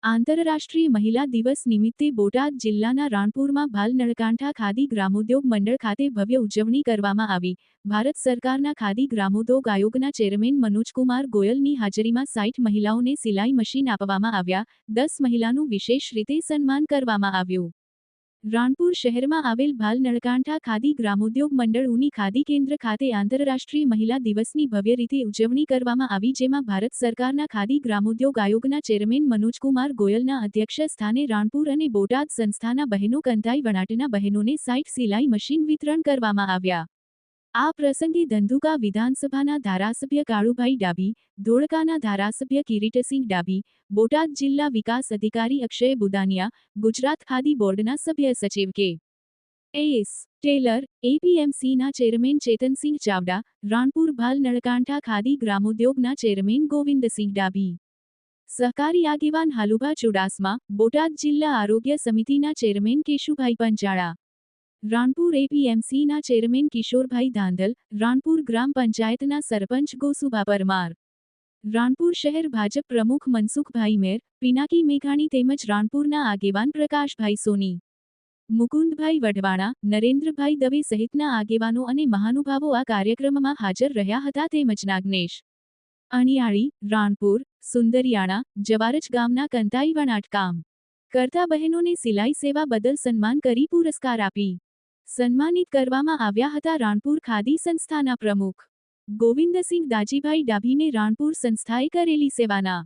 આંતરરાષ્ટ્રીય મહિલા દિવસ નિમિત્તે બોટાદ જિલ્લાના રાણપુરમાં ભાલ નળકાંઠા ખાદી ગ્રામોદ્યોગ મંડળ ખાતે ભવ્ય ઉજવણી કરવામાં આવી। ભારત સરકારના ખાદી ગ્રામોદ્યોગ આયોગના ચેરમેન મનોજકુમાર ગોયલની હાજરીમાં 60 મહિલાઓને સિલાઈ મશીન આપવામાં આવ્યા। 10 મહિલાનું વિશેષ રીતે સન્માન કરવામાં આવ્યું। રાણપુર શહેરમાં આવેલ ભાલ નળકાંઠા ખાદી ગ્રામોદ્યોગ મંડળ ઉની ખાદી કેન્દ્ર ખાતે આંતરરાષ્ટ્રીય મહિલા દિવસની ભવ્ય રીતે ઉજવણી કરવામાં આવી, જેમાં ભારત સરકારના ખાદી ગ્રામોદ્યોગ આયોગના ચેરમેન મનોજકુમાર ગોયલના અધ્યક્ષ સ્થાને રાણપુર અને બોટાદ સંસ્થાના બહેનો કંતાઈ વણાટના બહેનોને 60 સિલાઈ મશીન વિતરણ કરવામાં આવ્યા। આ પ્રસંગે ધંધુકા વિધાનસભાના ધારાસભ્ય કાળુભાઈ ડાભી, ધોળકાના ધારાસભ્ય કિરીટસિંહ ડાભી, બોટાદ જિલ્લા વિકાસ અધિકારી અક્ષય બુદાનિયા, ગુજરાત ખાદી બોર્ડના સભ્ય સચિવ કે. એસ. ટેલર, એપીએમસીના ચેરમેન ચેતનસિંહ ચાવડા, રાણપુર ભાલ નળકાંઠા ખાદી ગ્રામોદ્યોગના ચેરમેન ગોવિંદસિંહ ડાભી, સહકારી આગેવાન હાલુભા ચુડાસમા, બોટાદ જિલ્લા આરોગ્ય સમિતિના ચેરમેન કેશુભાઈ પંચાળા, રાણપુર એપીએમસીના ચેરમેન કિશોરભાઈ ધાંધલ, રાણપુર ગ્રામ પંચાયતના સરપંચ ગોસુભા પરમાર, રાણપુર શહેર ભાજપ પ્રમુખ મનસુખભાઈ મેર, પિનાકી મેઘાણી તેમજ રાણપુરના આગેવાન પ્રકાશભાઈ સોની, મુકુંદભાઈ વઢવાણા, નરેન્દ્રભાઈ દવે સહિતના આગેવાનો અને મહાનુભાવો આ કાર્યક્રમમાં હાજર રહ્યા હતા। તેમજ નાગનેશ અણિયાળી, રાણપુર, સુંદરિયાણા, જવારજ ગામના કંતાઈ વણાટ કામ કરતા બહેનોને સિલાઈ સેવા બદલ સન્માન કરી પુરસ્કાર આપી સન્માનિત કરવામાં આવ્યા હતા। રાણપુર ખાદી સંસ્થાના પ્રમુખ ગોવિંદસિંહ દાજીભાઈ ડાભીને રાણપુર સંસ્થાએ કરેલી સેવાના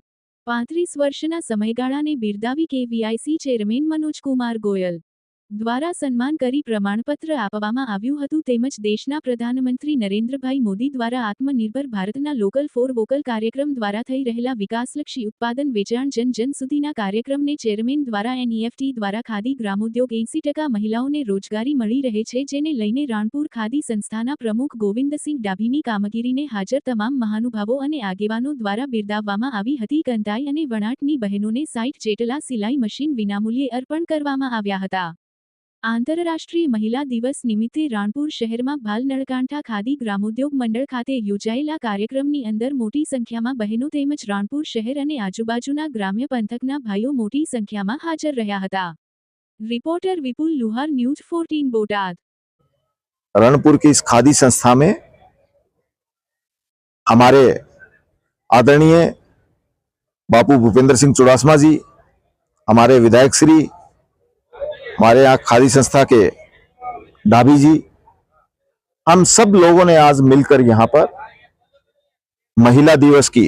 35 વર્ષના સમયગાળાને બિરદાવી કેવીઆઈસી ચેરમેન મનોજકુમાર ગોયલ દ્વારા સન્માન કરી પ્રમાણપત્ર આપવામાં આવ્યું હતું। તેમજ દેશના પ્રધાનમંત્રી નરેન્દ્રભાઈ મોદી દ્વારા આત્મનિર્ભર ભારતના લોકલ ફોર વોકલ કાર્યક્રમ દ્વારા થઈ રહેલા વિકાસલક્ષી ઉત્પાદન વેચાણ જન સુધીના કાર્યક્રમને ચેરમેન દ્વારા એનઈએફટી દ્વારા ખાદી ગ્રામોદ્યોગ 80% મહિલાઓને રોજગારી મળી રહે છે, જેને લઈને રાણપુર ખાદી સંસ્થાના પ્રમુખ ગોવિંદસિંહ ડાભીની કામગીરીને હાજર તમામ મહાનુભાવો અને આગેવાનો દ્વારા બિરદાવવામાં આવી હતી। કંતાઈ અને વણાટની બહેનોને 60 જેટલા સિલાઈ મશીન વિનામૂલ્યે અર્પણ કરવામાં આવ્યા હતા। આંતરરાષ્ટ્રીય મહિલા દિવસ નિમિત્તે રાણપુર શહેરમાં ભાલ નળકાંઠા ખાદી ગ્રામોદ્યોગ મંડળ ખાતે યોજાયેલા કાર્યક્રમની અંદર મોટી સંખ્યામાં બહેનો તેમજ રાણપુર શહેર અને આજુબાજુના ગ્રામ્ય પંથકના ભાઈઓ મોટી સંખ્યામાં હાજર રહ્યા હતા। रिपोर्टर विपुल लुहार, न्यूज 14 बोटाद। रणपुर की इस खादी संस्था में हमारे आदरणीय बापू भूपेंद्र सिंह चुड़ासमा जी, हमारे विधायक श्री, हमारे यहाँ खादी संस्था के डाभी जी, हम सब लोगों ने आज मिलकर यहाँ पर महिला दिवस की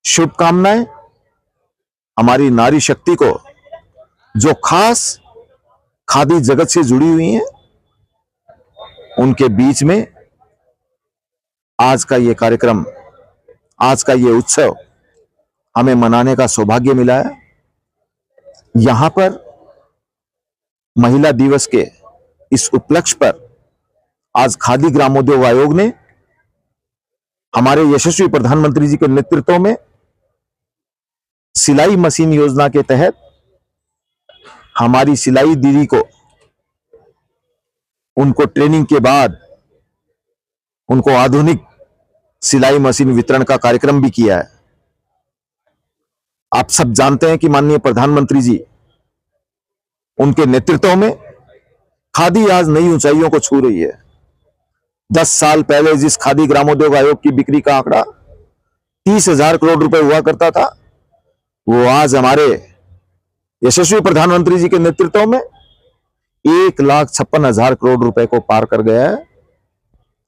शुभकामनाएं, हमारी नारी शक्ति को जो खास खादी जगत से जुड़ी हुई हैं, उनके बीच में आज का ये कार्यक्रम, आज का ये उत्सव हमें मनाने का सौभाग्य मिला है। यहां पर महिला दिवस के इस उपलक्ष्य पर आज खादी ग्रामोद्योग आयोग ने हमारे यशस्वी प्रधानमंत्री जी के नेतृत्व में सिलाई मशीन योजना के तहत हमारी सिलाई दीदी को उनको ट्रेनिंग के बाद उनको आधुनिक सिलाई मशीन वितरण का कार्यक्रम भी किया है। आप सब जानते हैं कि माननीय प्रधानमंत्री जी, उनके नेतृत्व में खादी आज नई ऊंचाइयों को छू रही है। 10 साल पहले जिस खादी ग्रामोद्योग आयोग की बिक्री का आंकड़ा 30,000 करोड़ रुपए हुआ करता था, वो आज हमारे यशस्वी प्रधानमंत्री जी के नेतृत्व में 1,56,000 करोड़ रुपए को पार कर गया है।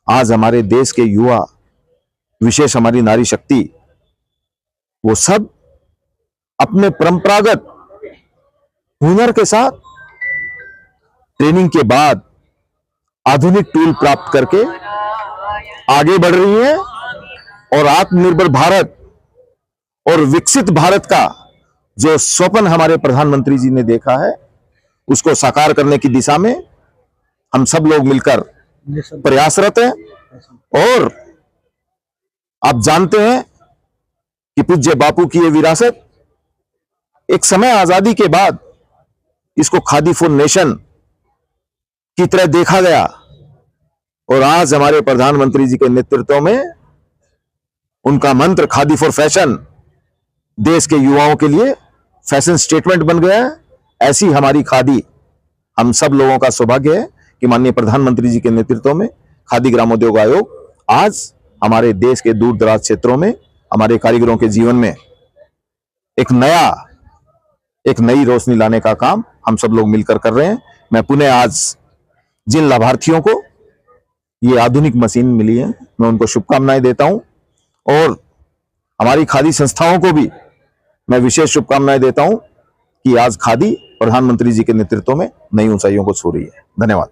आज हमारे देश के युवा, विशेष हमारी नारी शक्ति, वो सब अपने परंपरागत हुनर के साथ ट्रेनिंग के बाद आधुनिक टूल प्राप्त करके आगे बढ़ रही है और आत्मनिर्भर भारत और विकसित भारत का जो स्वप्न हमारे प्रधानमंत्री जी ने देखा है, उसको साकार करने की दिशा में हम सब लोग मिलकर प्रयासरत हैं। और आप जानते हैं कि पूज्य बापू की ये विरासत, एक समय आजादी के बाद इसको खादी फॉर नेशन की तरह देखा गया और आज हमारे प्रधानमंत्री जी के नेतृत्व में उनका मंत्र खादी फॉर फैशन देश के युवाओं के लिए फैशन स्टेटमेंट बन गया है। ऐसी हमारी खादी, हम सब लोगों का सौभाग्य है कि माननीय प्रधानमंत्री जी के नेतृत्व में खादी ग्रामोद्योग आयोग आज हमारे देश के दूर दराज क्षेत्रों में हमारे कारीगरों के जीवन में एक नई रोशनी लाने का काम हम सब लोग मिलकर कर रहे हैं। मैं पुनः आज जिन लाभार्थियों को ये आधुनिक मशीन मिली है, मैं उनको शुभकामनाएं देता हूं और हमारी खादी संस्थाओं को भी मैं विशेष शुभकामनाएं देता हूं कि आज खादी प्रधानमंत्री जी के नेतृत्व में नई ऊंचाइयों को छू रही है। धन्यवाद।